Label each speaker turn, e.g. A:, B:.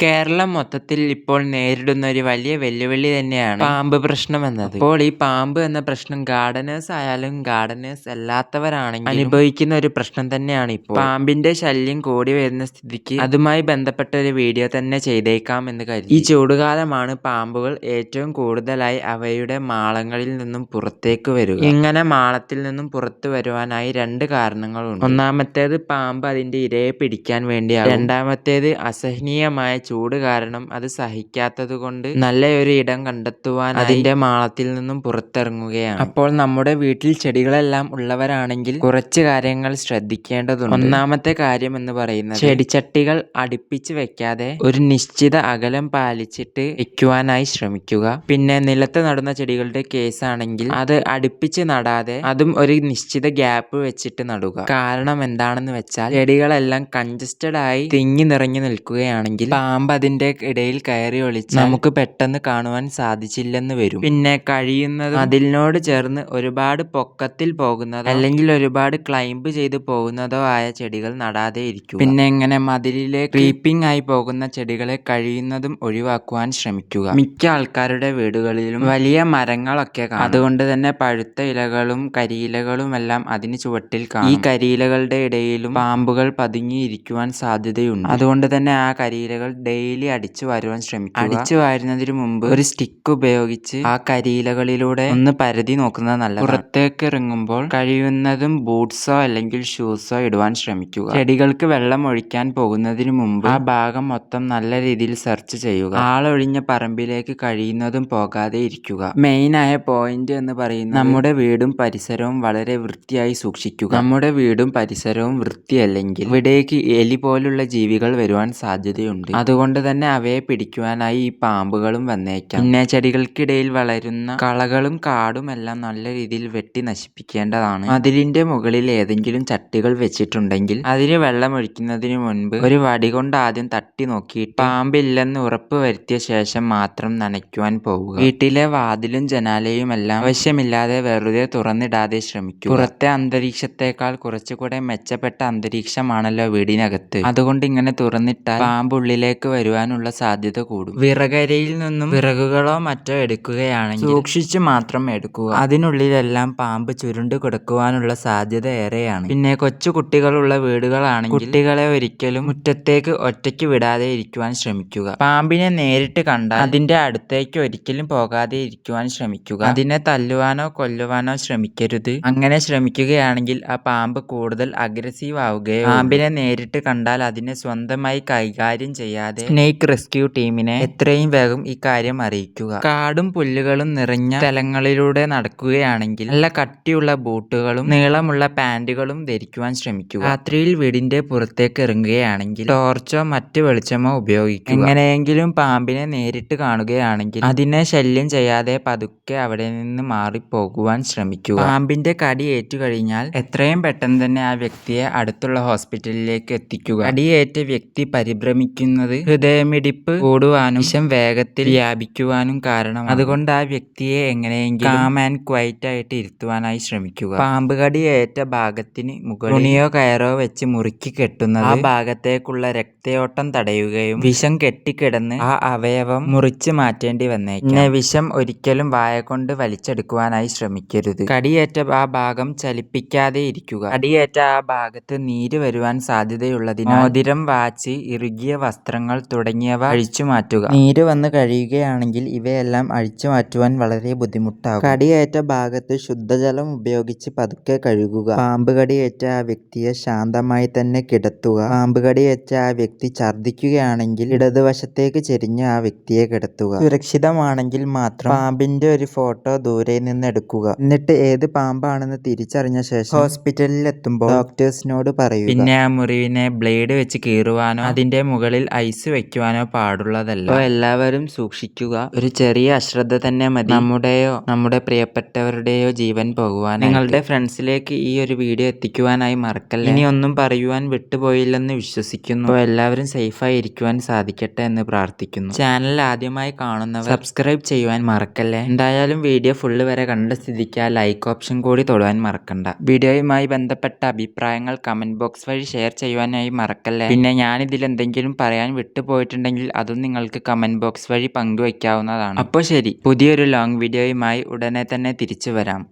A: കേരളം മൊത്തത്തിൽ ഇപ്പോൾ നേരിടുന്ന ഒരു വലിയ വെല്ലുവിളി തന്നെയാണ് പാമ്പ് പ്രശ്നം എന്നത്. അപ്പോൾ ഈ പാമ്പ് എന്ന പ്രശ്നം ഗാർഡനേഴ്സ് ആയാലും ഗാർഡനേഴ്സ് അല്ലാത്തവരാണെങ്കിലും അനുഭവിക്കുന്ന ഒരു പ്രശ്നം തന്നെയാണ് ഇപ്പോൾ. പാമ്പിന്റെ ശല്യം കൂടി വരുന്ന സ്ഥിതിക്ക് അതുമായി ബന്ധപ്പെട്ട ഒരു വീഡിയോ തന്നെ ചെയ്തേക്കാം എന്ന് കരുതി. ഈ ചൂടുകാലമാണ് പാമ്പുകൾ ഏറ്റവും കൂടുതലായി അവയുടെ മാളങ്ങളിൽ നിന്നും പുറത്തേക്ക് വരിക. ഇങ്ങനെ മാളത്തിൽ നിന്നും പുറത്തു വരുവാനായി രണ്ട് കാരണങ്ങളുണ്ട്. ഒന്നാമത്തേത് പാമ്പ് അതിന്റെ ഇരയെ പിടിക്കാൻ വേണ്ടിയാകും. രണ്ടാമത്തേത് അസഹനീയമായ ചൂട് കാരണം അത് സഹിക്കാത്തതുകൊണ്ട് നല്ലൊരു ഇടം കണ്ടെത്തുവാൻ അതിന്റെ മാളത്തിൽ നിന്നും പുറത്തിറങ്ങുകയാണ്. അപ്പോൾ നമ്മുടെ വീട്ടിൽ ചെടികളെല്ലാം ഉള്ളവരാണെങ്കിൽ കുറച്ച് കാര്യങ്ങൾ ശ്രദ്ധിക്കേണ്ടതുണ്ട്. ഒന്നാമത്തെ കാര്യം എന്ന് പറയുന്നത് ചെടിച്ചട്ടികൾ അടുപ്പിച്ച് വെക്കാതെ ഒരു നിശ്ചിത അകലം പാലിച്ചിട്ട് വെക്കുവാനായി ശ്രമിക്കുക. പിന്നെ നിലത്ത് നടുന്ന ചെടികളുടെ കേസ് ആണെങ്കിൽ അത് അടുപ്പിച്ച് നടാതെ അതും ഒരു നിശ്ചിത ഗ്യാപ്പ് വെച്ചിട്ട് നടുക. കാരണം എന്താണെന്ന് വെച്ചാൽ ചെടികളെല്ലാം കൺജസ്റ്റഡ് ആയി തിങ്ങി നിറഞ്ഞു നിൽക്കുകയാണെങ്കിൽ പാമ്പ് അതിന്റെ ഇടയിൽ കയറി ഒളിച്ച് നമുക്ക് പെട്ടെന്ന് കാണുവാൻ സാധിച്ചില്ലെന്ന് വരും. പിന്നെ കഴിയുന്നതും അതിനോട് ചേർന്ന് ഒരുപാട് പൊക്കത്തിൽ പോകുന്നതോ അല്ലെങ്കിൽ ഒരുപാട് ക്ലൈംബ് ചെയ്ത് പോകുന്നതോ ആയ ചെടികൾ നടാതെ ഇരിക്കുക. പിന്നെ ഇങ്ങനെ മതിലിലെ ക്രീപ്പിംഗ് ആയി പോകുന്ന ചെടികളെ കഴിയുന്നതും ഒഴിവാക്കുവാൻ ശ്രമിക്കുക. മിക്ക ആൾക്കാരുടെ വീടുകളിലും വലിയ മരങ്ങളൊക്കെ കാണും. അതുകൊണ്ട് തന്നെ പഴുത്ത ഇലകളും കരിയിലകളും എല്ലാം അതിന് ചുവട്ടിൽ കാണും. ഈ കരിയിലകളുടെ ഇടയിലും പാമ്പുകൾ പതുങ്ങിയിരിക്കുവാൻ സാധ്യതയുണ്ട്. അതുകൊണ്ട് തന്നെ ആ കരിയിലകൾ ഡെയിലി അടിച്ചു വാരുവാൻ ശ്രമിക്കുക. അടിച്ചു വാരുന്നതിന് മുമ്പ് ഒരു സ്റ്റിക്ക് ഉപയോഗിച്ച് ആ കരിയിലകളിലൂടെ ഒന്ന് പരതി നോക്കുന്നത് നല്ലതാണ്. പുറത്തേക്ക് ഇറങ്ങുമ്പോൾ കഴിയുന്നതും ബൂട്ട്സോ അല്ലെങ്കിൽ ഷൂസോ ഇടുവാൻ ശ്രമിക്കുക. ചെടികൾക്ക് വെള്ളം ഒഴിക്കാൻ പോകുന്നതിന് മുമ്പ് ആ ഭാഗം മൊത്തം നല്ല രീതിയിൽ സെർച്ച് ചെയ്യുക. ആളൊഴിഞ്ഞ പറമ്പിലേക്ക് കഴിയുന്നതും പോകാതെ ഇരിക്കുക. മെയിൻ ആയ പോയിന്റ് എന്ന് പറയുന്നത് നമ്മുടെ വീടും പരിസരവും വളരെ വൃത്തിയായി സൂക്ഷിക്കുക. നമ്മുടെ വീടും പരിസരവും വൃത്തിയല്ലെങ്കിൽ ഇവിടേക്ക് എലി പോലുള്ള ജീവികൾ വരുവാൻ സാധ്യതയുണ്ട്. അതുകൊണ്ട് തന്നെ അവയെ പിടിക്കുവാനായി ഈ പാമ്പുകളും വന്നേക്കാം. പിന്നെ ചെടികൾക്കിടയിൽ വളരുന്ന കളകളും കാടും എല്ലാം നല്ല രീതിയിൽ വെട്ടി നശിപ്പിക്കേണ്ടതാണ്. മതിലിന്റെ മുകളിൽ ഏതെങ്കിലും ചട്ടികൾ വെച്ചിട്ടുണ്ടെങ്കിൽ അതിന് വെള്ളം ഒഴിക്കുന്നതിന് മുൻപ് ഒരു വടി കൊണ്ട് ആദ്യം തട്ടി നോക്കിയിട്ട് പാമ്പില്ലെന്ന് ഉറപ്പ് വരുത്തിയ ശേഷം മാത്രം നനയ്ക്കുവാൻ പോവുക. വീട്ടിലെ വാതിലും ജനാലയും എല്ലാം ആവശ്യമില്ലാതെ വെറുതെ തുറന്നിടാതെ ശ്രമിക്കുക. പുറത്തെ അന്തരീക്ഷത്തെക്കാൾ കുറച്ചുകൂടെ മെച്ചപ്പെട്ട അന്തരീക്ഷമാണല്ലോ വീടിനകത്ത്. അതുകൊണ്ട് ഇങ്ങനെ തുറന്നിട്ടാൽ പാമ്പ് ഉള്ളിലേക്ക് വരുവാനുള്ള സാധ്യത കൂടും. വിറകരിയിൽ നിന്നും വിറകുകളോ മറ്റോ എടുക്കുകയാണെങ്കിൽ സൂക്ഷിച്ചു മാത്രം എടുക്കുക. അതിനുള്ളിലെല്ലാം പാമ്പ് ചുരുണ്ട് കിടക്കുവാനുള്ള സാധ്യത ഏറെയാണ്. പിന്നെ കൊച്ചു കുട്ടികളുള്ള വീടുകളാണെങ്കിൽ കുട്ടികളെ ഒരിക്കലും മുറ്റത്തേക്ക് ഒറ്റയ്ക്ക് വിടാതെ ഇരിക്കുവാൻ ശ്രമിക്കുക. പാമ്പിനെ നേരിട്ട് കണ്ടാൽ അതിന്റെ അടുത്തേക്ക് ഒരിക്കലും പോകാതെ ഇരിക്കുവാൻ ശ്രമിക്കുക. അതിനെ തല്ലുവാനോ കൊല്ലുവാനോ ശ്രമിക്കരുത്. അങ്ങനെ ശ്രമിക്കുകയാണെങ്കിൽ ആ പാമ്പ് കൂടുതൽ അഗ്രസീവ് ആവുകയോ പാമ്പിനെ നേരിട്ട് കണ്ടാൽ അതിനെ സ്വന്തമായി കൈകാര്യം ചെയ്യാതെ സ്നേക്ക് റെസ്ക്യൂ ടീമിനെ എത്രയും വേഗം ഈ കാര്യം അറിയിക്കുക. കാടും പുല്ലുകളും നിറഞ്ഞ സ്ഥലങ്ങളിലൂടെ നടക്കുകയാണെങ്കിൽ നല്ല കട്ടിയുള്ള ബൂട്ടുകളും നീളമുള്ള പാന്റുകളും ധരിക്കുവാൻ ശ്രമിക്കുക. രാത്രിയിൽ വീടിന്റെ പുറത്തേക്ക് ഇറങ്ങുകയാണെങ്കിൽ ടോർച്ചോ മറ്റ് വെളിച്ചമോ ഉപയോഗിക്കുക. എങ്ങനെയെങ്കിലും പാമ്പിനെ നേരിട്ട് കാണുകയാണെങ്കിൽ അതിനെ ശല്യം ചെയ്യാതെ പതുക്കെ അവിടെ നിന്ന് മാറിപ്പോകുവാൻ ശ്രമിക്കുക. പാമ്പിന്റെ കടി ഏറ്റുകഴിഞ്ഞാൽ എത്രയും പെട്ടെന്ന് തന്നെ ആ വ്യക്തിയെ അടുത്തുള്ള ഹോസ്പിറ്റലിലേക്ക് എത്തിക്കുക. കടിയേറ്റ വ്യക്തി പരിഭ്രമിക്കുന്നത് ഹൃദയമിടിപ്പ് കൂടുവാനും വിഷം വേഗത്തിൽ വ്യാപിക്കുവാനും കാരണമാണ്. അതുകൊണ്ട് ആ വ്യക്തിയെ എങ്ങനെയെങ്കിലും കാം ആൻഡ് ക്വൈറ്റ് ആയിട്ട് ഇരുത്തുവാനായി ശ്രമിക്കുക. പാമ്പ് കടിയേറ്റ ഭാഗത്തിന് മുകളിൽ തുണിയോ കയറോ വെച്ച് മുറുക്കി കെട്ടുന്നത് ആ ഭാഗത്തേക്കുള്ള രക്തയോട്ടം തടയുകയും വിഷം കെട്ടിക്കിടന്ന് ആ അവയവം മുറിച്ച് മാറ്റേണ്ടി വന്നേക്കാം. പിന്നെ വിഷം ഒരിക്കലും വായ കൊണ്ട് വലിച്ചെടുക്കുവാനായി ശ്രമിക്കരുത്. കടിയേറ്റ ആ ഭാഗം ചലിപ്പിക്കാതെ ഇരിക്കുക. കടിയേറ്റ ആ ഭാഗത്ത് നീര് വരുവാൻ സാധ്യതയുള്ളതിനാൽ മോതിരം, വാച്ച്, ഇറുകിയ വസ്ത്രങ്ങൾ തുടങ്ങിയവ അഴിച്ചു മാറ്റുക. നീര് വന്ന് കഴിയുകയാണെങ്കിൽ ഇവയെല്ലാം അഴിച്ചു മാറ്റുവാൻ വളരെ ബുദ്ധിമുട്ടാകും. കടിയേറ്റ ഭാഗത്ത് ശുദ്ധജലം ഉപയോഗിച്ച് പതുക്കെ കഴുകുക. പാമ്പ് കടിയേറ്റ ആ വ്യക്തിയെ ശാന്തമായി തന്നെ കിടത്തുക. പാമ്പ് കടിയേറ്റ ആ വ്യക്തി ഛർദ്ദിക്കുകയാണെങ്കിൽ ഇടതുവശത്തേക്ക് ചെരിഞ്ഞ് ആ വ്യക്തിയെ കിടത്തുക. സുരക്ഷിതമാണെങ്കിൽ മാത്രം പാമ്പിന്റെ ഒരു ഫോട്ടോ ദൂരെ നിന്ന് എടുക്കുക. എന്നിട്ട് ഏത് പാമ്പാണെന്ന് തിരിച്ചറിഞ്ഞ ശേഷം ഹോസ്പിറ്റലിൽ എത്തുമ്പോൾ ഡോക്ടേഴ്സിനോട് പറയുക. പിന്നെ ആ മുറിവിനെ ബ്ലേഡ് വെച്ച് കീറുവാനോ അതിന്റെ മുകളിൽ ഐസ് വെക്കുവാനോ പാടുള്ളതല്ല. അപ്പോൾ എല്ലാവരും സൂക്ഷിക്കുക. ഒരു ചെറിയ അശ്രദ്ധ തന്നെ മതി നമ്മുടെയോ നമ്മുടെ പ്രിയപ്പെട്ടവരുടെയോ ജീവൻ പോകുവാൻ. നിങ്ങളുടെ ഫ്രണ്ട്സിലേക്ക് ഈ ഒരു വീഡിയോ എത്തിക്കുവാനായി മറക്കല്ലേ. ഇനി ഒന്നും പറയുവാൻ വിട്ടുപോയില്ലെന്ന് വിശ്വസിക്കുന്നു. അപ്പോൾ എല്ലാവരും സേഫായി ഇരിക്കുവാൻ സാധിക്കട്ടെ എന്ന് പ്രാർത്ഥിക്കുന്നു. ചാനൽ ആദ്യമായി കാണുന്നവർ സബ്സ്ക്രൈബ് ചെയ്യുവാൻ മറക്കല്ലേ. എന്തായാലും വീഡിയോ ഫുള്ള് വരെ കണ്ട സ്ഥിതിക്ക് ആ ലൈക്ക് ഓപ്ഷൻ കൂടി തൊടുവാൻ മറക്കണ്ട. വീഡിയോയുമായി ബന്ധപ്പെട്ട അഭിപ്രായങ്ങൾ കമന്റ് ബോക്സ് വഴി ഷെയർ ചെയ്യുവാനായി മറക്കല്ലേ. പിന്നെ ഞാനിതിൽ എന്തെങ്കിലും പറയാൻ വിട്ടുപോയിട്ടുണ്ടെങ്കിൽ അതും നിങ്ങൾക്ക് കമന്റ് ബോക്സ് വഴി പങ്കുവയ്ക്കാവുന്നതാണ്. അപ്പോൾ ശരി, പുതിയൊരു ലോങ് വീഡിയോയുമായി ഉടനെ തന്നെ തിരിച്ചു വരാം.